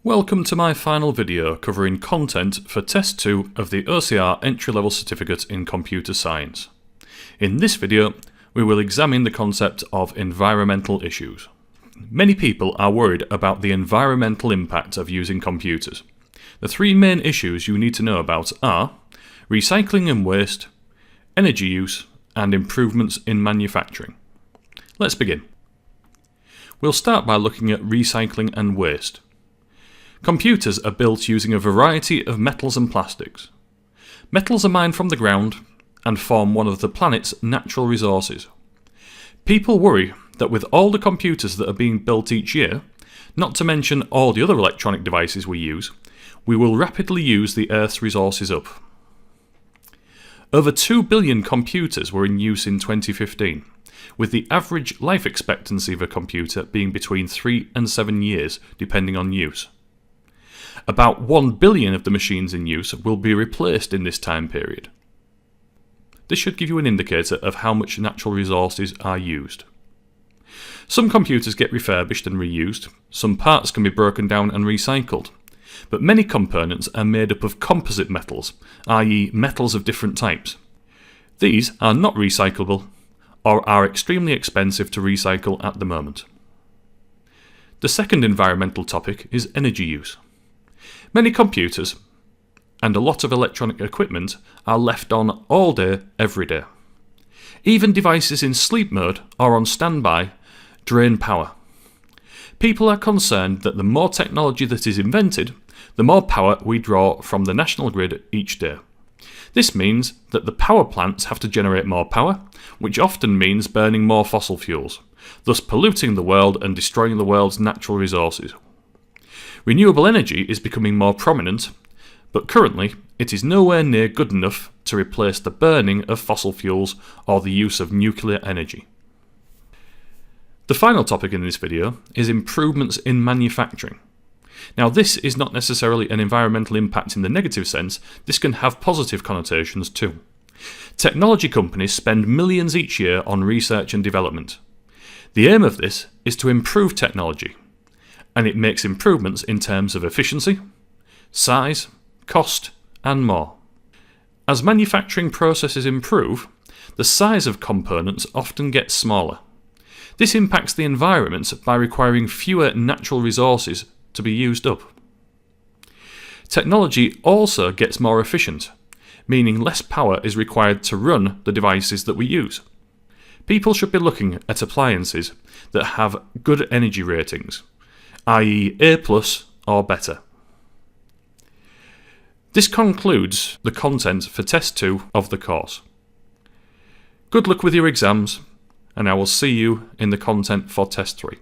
Welcome to my final video covering content for Test 2 of the OCR Entry Level Certificate in Computer Science. In this video, we will examine the concept of environmental issues. Many people are worried about the environmental impact of using computers. The three main issues you need to know about are recycling and waste, energy use, and improvements in manufacturing. Let's begin. We'll start by looking at recycling and waste. Computers are built using a variety of metals and plastics. Metals are mined from the ground and form one of the planet's natural resources. People worry that with all the computers that are being built each year, not to mention all the other electronic devices we use, we will rapidly use the Earth's resources up. Over 2 billion computers were in use in 2015, with the average life expectancy of a computer being between 3 and 7 years, depending on use. About 1 billion of the machines in use will be replaced in this time period. This should give you an indicator of how much natural resources are used. Some computers get refurbished and reused, some parts can be broken down and recycled, but many components are made up of composite metals, i.e. metals of different types. These are not recyclable or are extremely expensive to recycle at the moment. The second environmental topic is energy use. Many computers and a lot of electronic equipment are left on all day, every day. Even devices in sleep mode or on standby drain power. People are concerned that the more technology that is invented, the more power we draw from the national grid each day. This means that the power plants have to generate more power, which often means burning more fossil fuels, thus polluting the world and destroying the world's natural resources. Renewable energy is becoming more prominent, but currently it is nowhere near good enough to replace the burning of fossil fuels or the use of nuclear energy. The final topic in this video is improvements in manufacturing. Now, this is not necessarily an environmental impact in the negative sense, this can have positive connotations too. Technology companies spend millions each year on research and development. The aim of this is to improve technology, and it makes improvements in terms of efficiency, size, cost, and more. As manufacturing processes improve, the size of components often gets smaller. This impacts the environment by requiring fewer natural resources to be used up. Technology also gets more efficient, meaning less power is required to run the devices that we use. People should be looking at appliances that have good energy ratings, i.e. A+ or better. This concludes the content for Test 2 of the course. Good luck with your exams, and I will see you in the content for Test 3.